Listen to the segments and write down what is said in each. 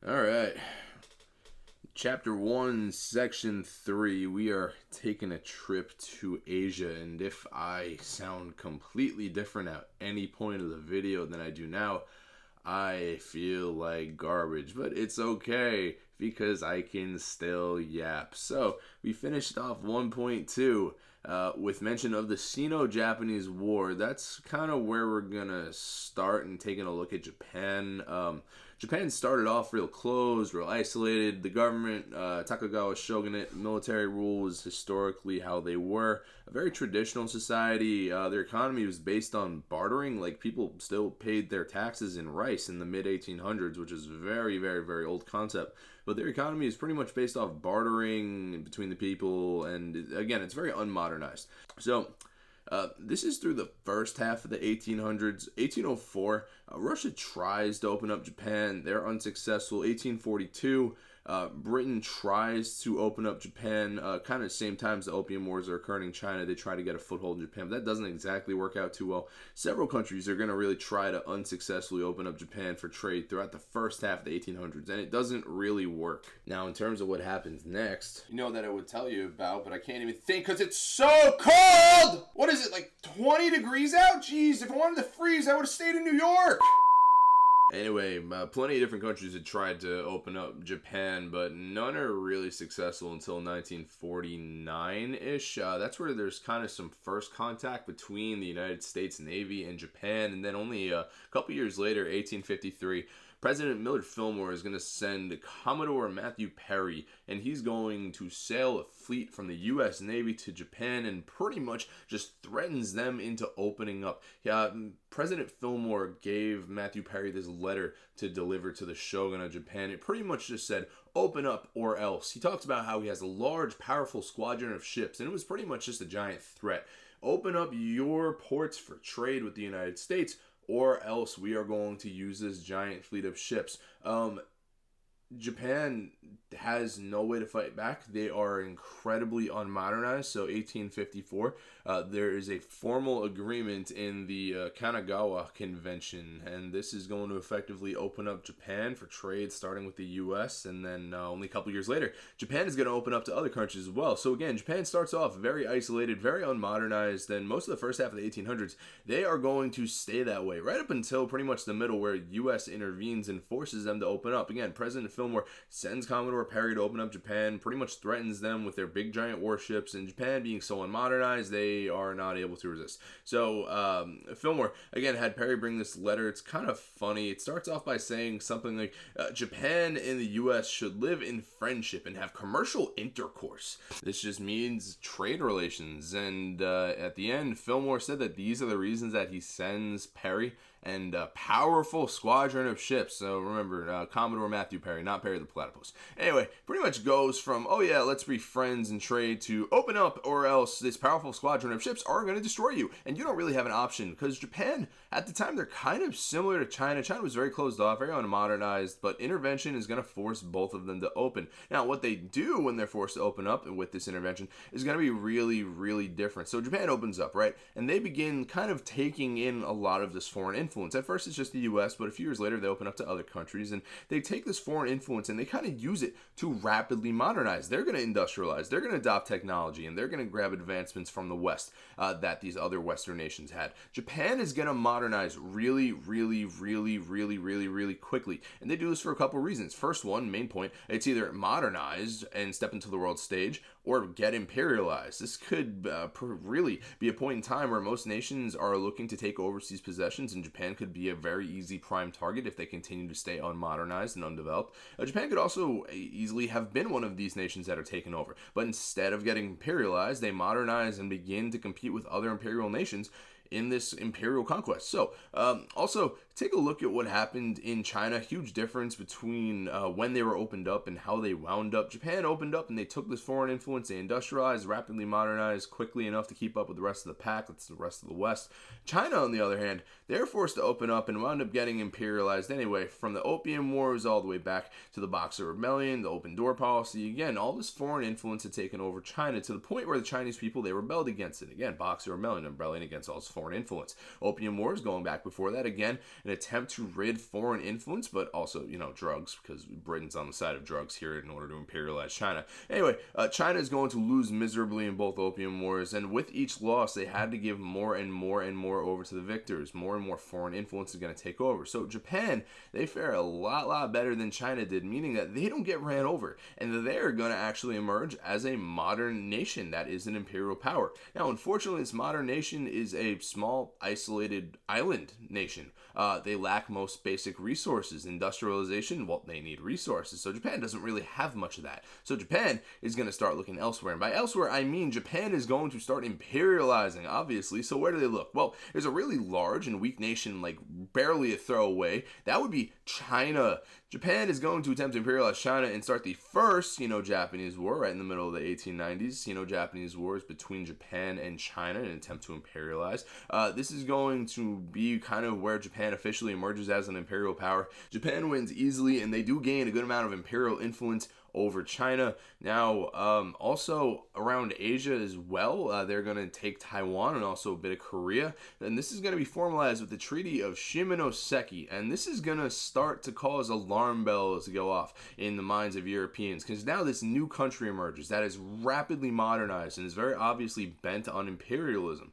All right. Chapter 1, Section 3. We are taking a trip to Asia, and if I sound completely different at any point of the video than I do now, I feel like garbage, but it's okay because I can still yap. So, we finished off 1.2 with mention of the Sino-Japanese War. That's kind of where we're gonna start and taking a look at Japan. Japan started off real closed, real isolated. The government, Tokugawa shogunate, military rule was historically how they were. A very traditional society. Their economy was based on bartering. Like, people still paid their taxes in rice in the mid-1800s, which is a very, very, very old concept. But their economy is pretty much based off bartering between the people, and again, it's very unmodernized. So, this is through the first half of the 1800s. 1804, Russia tries to open up Japan. They're unsuccessful. 1842, Britain tries to open up Japan, kind of same time as the Opium Wars are occurring in China. They try to get a foothold in Japan, but that doesn't exactly work out too well. Several countries are going to really try to unsuccessfully open up Japan for trade throughout the first half of the 1800s, and it doesn't really work. Now, in terms of what happens next, you know that I would tell you about, but I can't even think because it's so cold! What is it, like 20 degrees out? Jeez, if I wanted to freeze, I would have stayed in New York! Anyway, plenty of different countries had tried to open up Japan, but none are really successful until 1949-ish. That's where there's kind of some first contact between the United States Navy and Japan, and then only a couple years later, 1853, President Millard Fillmore is going to send Commodore Matthew Perry, and he's going to sail a fleet from the U.S. Navy to Japan and pretty much just threatens them into opening up. President Fillmore gave Matthew Perry this letter to deliver to the shogun of Japan. It pretty much just said, open up or else. He talks about how he has a large, powerful squadron of ships, and it was pretty much just a giant threat. Open up your ports for trade with the United States, or else we are going to use this giant fleet of ships. Japan has no way to fight back. They are incredibly unmodernized. So 1854, there is a formal agreement in the Kanagawa Convention, and this is going to effectively open up Japan for trade, starting with the U.S., and then only a couple years later, Japan is going to open up to other countries as well. So again, Japan starts off very isolated, very unmodernized, and most of the first half of the 1800s, they are going to stay that way, right up until pretty much the middle where U.S. intervenes and forces them to open up. Again, President Fillmore sends Commodore Perry to open up Japan, pretty much threatens them with their big giant warships, and Japan being so unmodernized, they are not able to resist. So Fillmore, again, had Perry bring this letter. It's kind of funny. It starts off by saying something like, Japan and the U.S. should live in friendship and have commercial intercourse. This just means trade relations, and at the end, Fillmore said that these are the reasons that he sends Perry and a powerful squadron of ships. So remember, Commodore Matthew Perry, not Perry the Platypus. Anyway, pretty much goes from, oh yeah, let's be friends and trade, to open up or else this powerful squadron of ships are going to destroy you. And you don't really have an option, because Japan, at the time, they're kind of similar to China. China was very closed off, very unmodernized, but intervention is going to force both of them to open. Now, what they do when they're forced to open up with this intervention is going to be really, really different. So Japan opens up, right? And they begin kind of taking in a lot of this foreign influence. At first, it's just the U.S., but a few years later, they open up to other countries, and they take this foreign influence and they kind of use it to rapidly modernize. They're going to industrialize, they're going to adopt technology, and they're going to grab advancements from the West that these other Western nations had. Japan is going to modernize really, really, really, really, really, really quickly, and they do this for a couple reasons. First one, main point, it's either modernize and step into the world stage, or get imperialized. This could really be a point in time where most nations are looking to take overseas possessions, and Japan could be a very easy prime target if they continue to stay unmodernized and undeveloped. Japan could also easily have been one of these nations that are taken over, but instead of getting imperialized, they modernize and begin to compete with other imperial nations in this imperial conquest. So, also, take a look at what happened in China. Huge difference between when they were opened up and how they wound up. Japan opened up and they took this foreign influence, they industrialized, rapidly modernized quickly enough to keep up with the rest of the pack, that's the rest of the West. China, on the other hand, they're forced to open up and wound up getting imperialized anyway. From the Opium Wars all the way back to the Boxer Rebellion, the Open Door Policy, again, all this foreign influence had taken over China to the point where the Chinese people, they rebelled against it. Again, Boxer Rebellion, rebelling against all this foreign influence. Opium Wars, going back before that, again, an attempt to rid foreign influence, but also, drugs, because Britain's on the side of drugs here in order to imperialize China. Anyway, China is going to lose miserably in both opium wars, and with each loss, they had to give more and more and more over to the victors. More and more foreign influence is going to take over. So Japan, they fare a lot better than China did, meaning that they don't get ran over, and they're going to actually emerge as a modern nation that is an imperial power. Now, unfortunately, this modern nation is a small, isolated island nation. They lack most basic resources. Industrialization, well, they need resources. So Japan doesn't really have much of that. So Japan is going to start looking elsewhere. And by elsewhere, I mean Japan is going to start imperializing, obviously. So where do they look? Well, there's a really large and weak nation, like barely a throwaway. That would be China. Japan is going to attempt to imperialize China and start the first Sino-Japanese War right in the middle of the 1890s. Sino-Japanese War is between Japan and China in an attempt to imperialize. This is going to be kind of where Japan officially emerges as an imperial power. Japan wins easily, and they do gain a good amount of imperial influence over China. Now, also around Asia as well, they're going to take Taiwan and also a bit of Korea. And this is going to be formalized with the Treaty of Shimonoseki. And this is going to start to cause alarm bells to go off in the minds of Europeans, because now this new country emerges that is rapidly modernized and is very obviously bent on imperialism.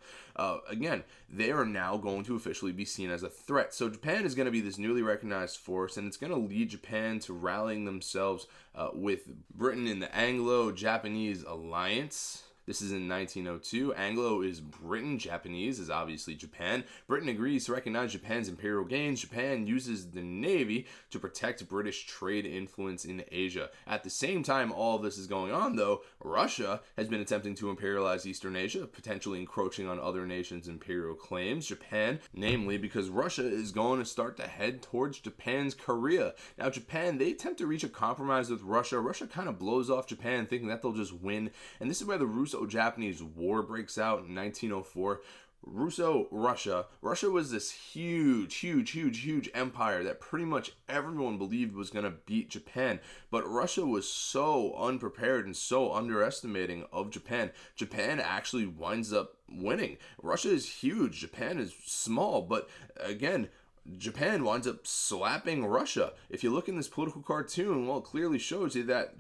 Again, they are now going to officially be seen as a threat. So Japan is going to be this newly recognized force, and it's going to lead Japan to rallying themselves with Britain in the Anglo-Japanese alliance. This is in 1902. Anglo is Britain. Japanese is obviously Japan. Britain agrees to recognize Japan's imperial gains. Japan uses the Navy to protect British trade influence in Asia. At the same time all of this is going on, though, Russia has been attempting to imperialize Eastern Asia, potentially encroaching on other nations' imperial claims. Japan, namely because Russia is going to start to head towards Japan's Korea. Now, Japan, they attempt to reach a compromise with Russia. Russia kind of blows off Japan, thinking that they'll just win. And this is where the Russo-Japanese War breaks out in 1904. Russia was this huge empire that pretty much everyone believed was going to beat Japan, but Russia was so unprepared and so underestimating of Japan. Japan actually winds up winning. Russia is huge, Japan is small, but again, Japan winds up slapping Russia. If you look in this political cartoon, well, it clearly shows you that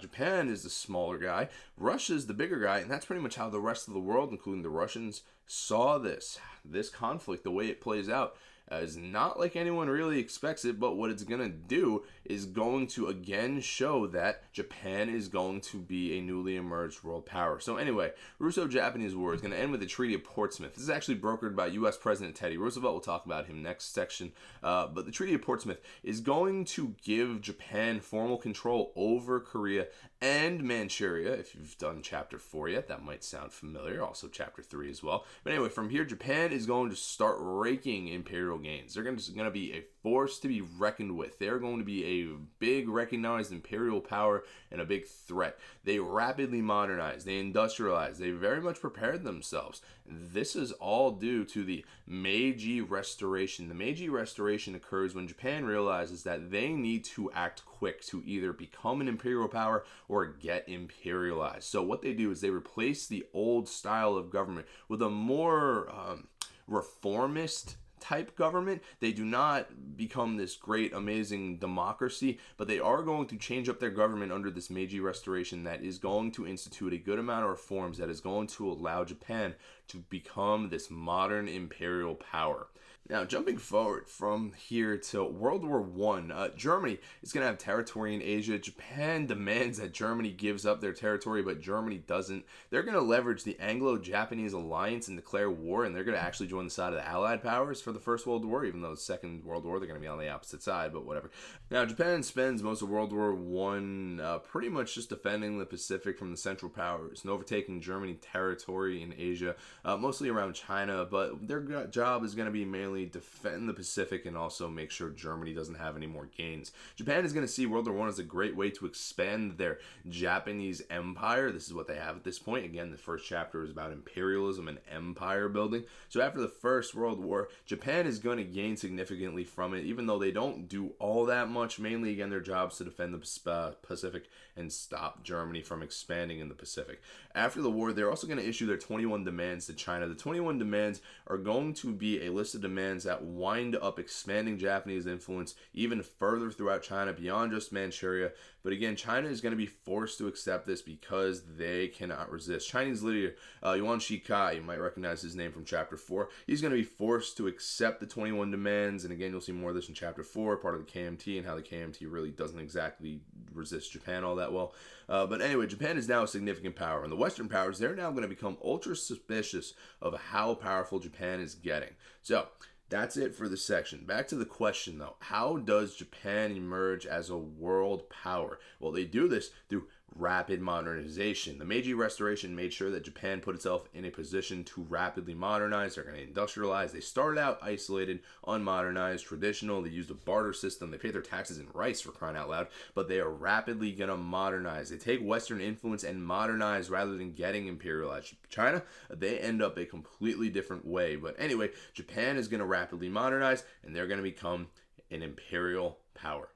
Japan is the smaller guy, Russia's the bigger guy, and that's pretty much how the rest of the world, including the Russians, saw this conflict. The way it plays out is not like anyone really expects it, but what it's going to do is going to again show that Japan is going to be a newly emerged world power. So anyway, Russo-Japanese War is going to end with the Treaty of Portsmouth. This is actually brokered by U.S. President Teddy Roosevelt. We'll talk about him next section. But the Treaty of Portsmouth is going to give Japan formal control over Korea and Manchuria. If you've done chapter 4 yet, that might sound familiar. Also chapter 3 as well. But anyway, from here, Japan is going to start raking imperial gains. They're going to be a force to be reckoned with. They're going to be a big recognized imperial power and a big threat. They rapidly modernized, they industrialized, they very much prepared themselves. This is all due to the Meiji Restoration. The Meiji Restoration occurs when Japan realizes that they need to act quick to either become an imperial power or get imperialized. So what they do is they replace the old style of government with a more reformist type government. They do not become this great, amazing democracy, but they are going to change up their government under this Meiji Restoration that is going to institute a good amount of reforms that is going to allow Japan to become this modern imperial power. Now, jumping forward from here to World War I, Germany is going to have territory in Asia. Japan demands that Germany gives up their territory, but Germany doesn't. They're going to leverage the Anglo-Japanese alliance and declare war, and they're going to actually join the side of the Allied powers for the First World War, even though the Second World War, they're going to be on the opposite side, but whatever. Now, Japan spends most of World War I pretty much just defending the Pacific from the Central Powers and overtaking German territory in Asia, mostly around China, but their job is going to be mainly defend the Pacific and also make sure Germany doesn't have any more gains. Japan is going to see World War I as a great way to expand their Japanese empire. This is what they have at this point. Again, the first chapter is about imperialism and empire building. So after the First World War, Japan is going to gain significantly from it, even though they don't do all that much. Mainly, again, their job is to defend the Pacific and stop Germany from expanding in the Pacific. After the war, they're also going to issue their 21 demands to China. The 21 demands are going to be a list of demands demands that wind up expanding Japanese influence even further throughout China beyond just Manchuria. But again, China is going to be forced to accept this because they cannot resist. Chinese leader Yuan Shikai, you might recognize his name from Chapter 4. He's going to be forced to accept the 21 demands. And again, you'll see more of this in Chapter 4, part of the KMT, and how the KMT really doesn't exactly resist Japan all that well. But anyway, Japan is now a significant power. And the Western powers, they're now going to become ultra suspicious of how powerful Japan is getting. So, that's it for this section. Back to the question though. How does Japan emerge as a world power? Well, they do this through rapid modernization. The Meiji Restoration made sure that Japan put itself in a position to rapidly modernize. They're going to industrialize. They started out isolated, unmodernized, traditional. They used a barter system. They pay their taxes in rice, for crying out loud. But they are rapidly going to modernize. They take Western influence and modernize rather than getting imperialized. China, they end up a completely different way. But anyway, Japan is going to rapidly modernize, and they're going to become an imperial power.